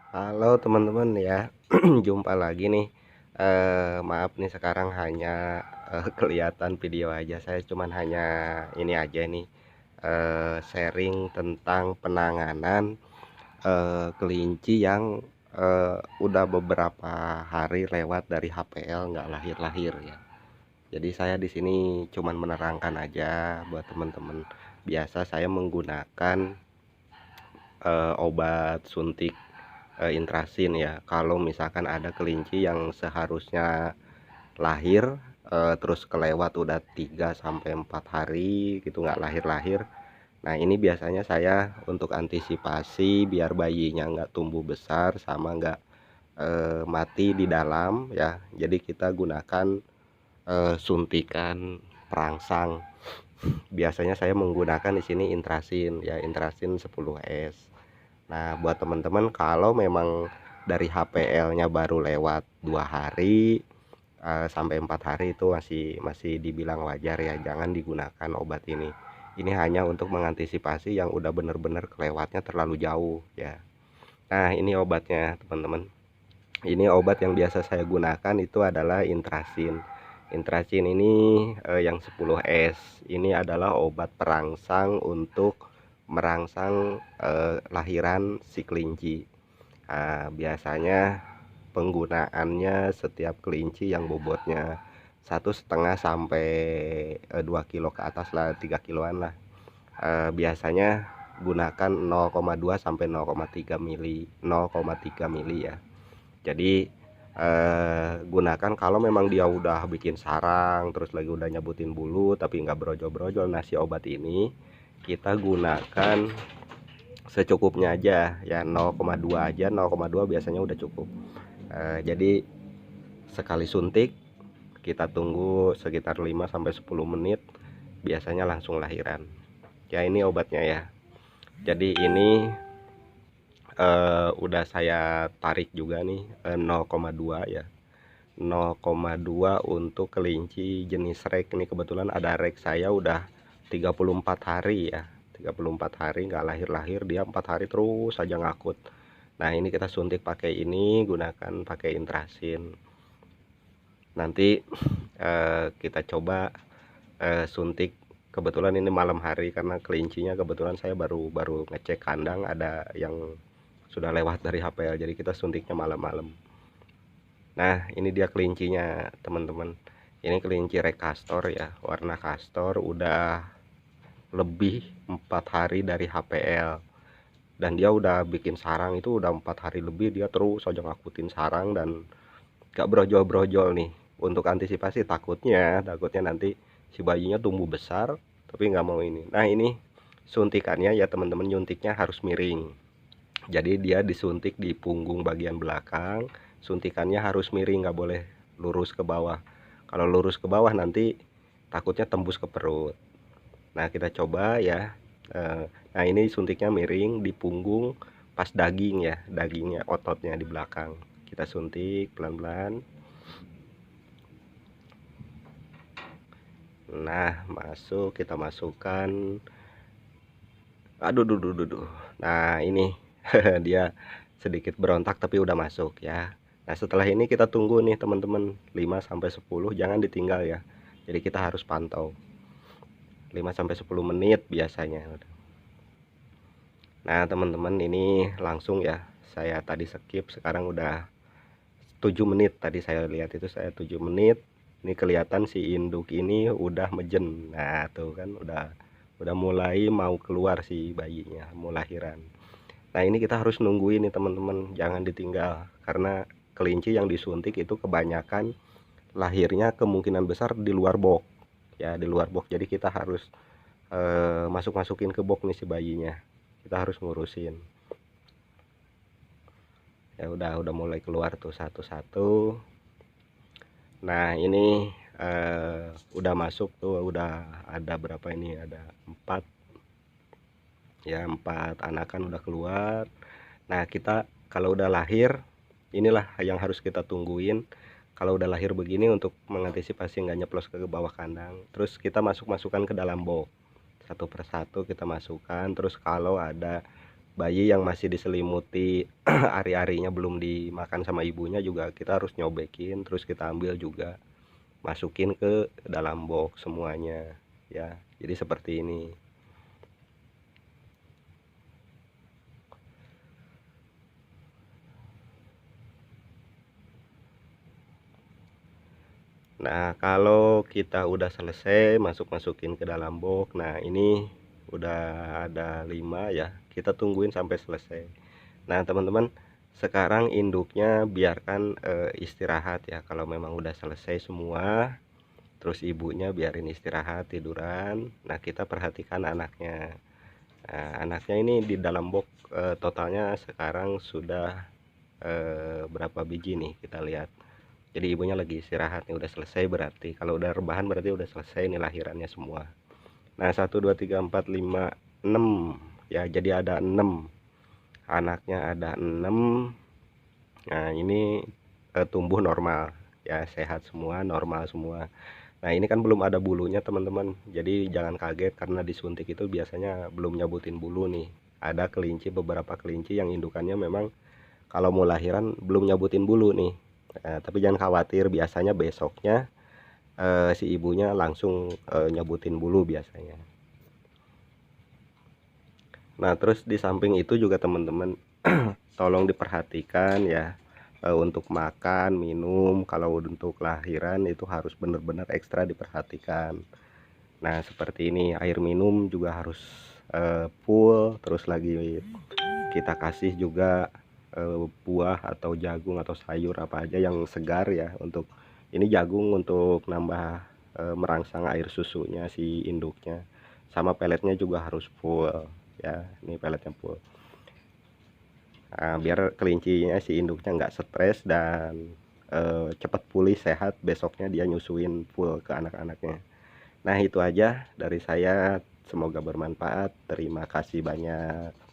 Halo teman-teman ya, jumpa lagi nih. Maaf nih sekarang hanya kelihatan video aja. Saya cuman hanya ini aja nih, sharing tentang penanganan kelinci yang udah beberapa hari lewat dari HPL nggak lahir-lahir ya. Jadi saya di sini cuman menerangkan aja buat teman-teman. Biasa saya menggunakan obat suntik intrasin ya kalau misalkan ada kelinci yang seharusnya lahir terus kelewat udah 3 sampai 4 hari gitu nggak lahir-lahir. Nah ini biasanya saya untuk antisipasi biar bayinya nggak tumbuh besar sama nggak mati di dalam ya, jadi kita gunakan suntikan perangsang. Biasanya saya menggunakan di sini intrasin ya, intrasin 10S. Nah, buat teman-teman kalau memang dari HPL-nya baru lewat 2 hari sampai 4 hari itu masih dibilang wajar ya, jangan digunakan obat ini. Ini hanya untuk mengantisipasi yang udah bener-bener kelewatnya terlalu jauh ya. Nah, ini obatnya teman-teman. Ini obat yang biasa saya gunakan itu adalah intrasin. Intrasin ini yang 10S. Ini adalah obat perangsang untuk merangsang lahiran si kelinci. Nah, biasanya penggunaannya setiap kelinci yang bobotnya 1,5 sampai 2 kilo ke atas lah, 3 kiloan lah. Biasanya gunakan 0,2 sampai 0,3 mili, 0,3 mili ya. Jadi gunakan kalau memang dia udah bikin sarang terus lagi udah nyebutin bulu tapi nggak brojol-brojol. Nah si obat ini kita gunakan secukupnya aja ya, 0,2 aja, 0,2 biasanya udah cukup. Jadi sekali suntik kita tunggu sekitar 5 sampai 10 menit biasanya langsung lahiran ya. Ini obatnya ya, jadi ini udah saya tarik juga nih 0,2 ya, 0,2 untuk kelinci jenis rek. Ini kebetulan ada rek saya udah 34 hari ya, 34 hari nggak lahir-lahir, dia 4 hari terus saja ngakut. Nah ini kita suntik pakai ini, gunakan pakai intrasin. Nanti kita coba suntik. Kebetulan ini malam hari karena kelincinya kebetulan saya baru ngecek kandang ada yang sudah lewat dari HPL, jadi kita suntiknya malam-malam. Nah ini dia kelincinya teman-teman. Ini kelinci rek castor ya, warna castor, udah lebih 4 hari dari HPL dan dia udah bikin sarang itu udah 4 hari lebih, dia terus aja ngakutin sarang dan gak brojol-brojol nih. Untuk antisipasi takutnya nanti si bayinya tumbuh besar tapi nggak mau ini. Nah ini suntikannya ya teman-teman, nyuntiknya harus miring. Jadi dia disuntik di punggung bagian belakang, suntikannya harus miring, nggak boleh lurus ke bawah. Kalau lurus ke bawah nanti takutnya tembus ke perut. Nah kita coba ya. Nah ini suntiknya miring di punggung pas daging ya, dagingnya, ototnya di belakang. Kita suntik pelan-pelan. Nah masuk, kita masukkan. Aduh, nah ini dia sedikit berontak tapi udah masuk ya. Nah setelah ini kita tunggu nih teman-teman 5 sampai 10, jangan ditinggal ya. Jadi kita harus pantau 5 sampai 10 menit biasanya. Nah teman-teman ini langsung ya, saya tadi skip, sekarang udah 7 menit. Tadi saya lihat itu saya 7 menit. Ini kelihatan si induk ini udah mejen. Nah tuh kan udah mulai mau keluar si bayinya, mau lahiran. Nah ini kita harus nungguin nih teman-teman, jangan ditinggal karena kelinci yang disuntik itu kebanyakan lahirnya kemungkinan besar di luar box ya, di luar box. Jadi kita harus masukin ke box nih si bayinya, kita harus ngurusin ya. Udah mulai keluar tuh satu-satu. Nah ini udah masuk tuh, udah ada berapa ini, ada 4 ya, 4 anakan udah keluar. Nah kita kalau udah lahir, inilah yang harus kita tungguin. Kalau udah lahir begini untuk mengantisipasi nggak nyeplos ke bawah kandang, terus kita masukkan ke dalam box satu persatu, kita masukkan. Terus kalau ada bayi yang masih diselimuti ari-arinya belum dimakan sama ibunya juga kita harus nyobekin, terus kita ambil juga, masukin ke dalam box semuanya ya. Jadi seperti ini. Nah, kalau kita udah selesai masukin ke dalam box, nah ini udah ada 5 ya, kita tungguin sampai selesai. Nah, teman-teman, sekarang induknya biarkan istirahat ya. Kalau memang udah selesai semua, terus ibunya biarin istirahat tiduran. Nah, kita perhatikan anaknya. Nah, anaknya ini di dalam box totalnya sekarang sudah berapa biji nih, kita lihat. Jadi ibunya lagi istirahat nih, udah selesai berarti. Kalau udah rebahan berarti udah selesai nih lahirannya semua. Nah, 1 2 3 4 5 6 ya, jadi ada 6 anaknya, ada 6. Nah, ini tumbuh normal ya, sehat semua, normal semua. Nah, ini kan belum ada bulunya teman-teman, jadi jangan kaget karena disuntik itu biasanya belum nyabutin bulu nih. Ada kelinci, beberapa kelinci yang indukannya memang kalau mau lahiran belum nyabutin bulu nih. Tapi jangan khawatir, biasanya besoknya si ibunya langsung nyabutin bulu biasanya. Nah, terus di samping itu juga teman-teman tolong diperhatikan ya, untuk makan minum kalau untuk lahiran itu harus benar-benar ekstra diperhatikan. Nah, seperti ini, air minum juga harus full, terus lagi kita kasih juga buah atau jagung atau sayur apa aja yang segar ya. Untuk ini jagung untuk nambah merangsang air susunya si induknya, sama peletnya juga harus full ya. Ini peletnya full. Nah, biar kelincinya si induknya nggak stres dan cepat pulih sehat, besoknya dia nyusuin full ke anak-anaknya. Nah, itu aja dari saya, semoga bermanfaat. Terima kasih banyak.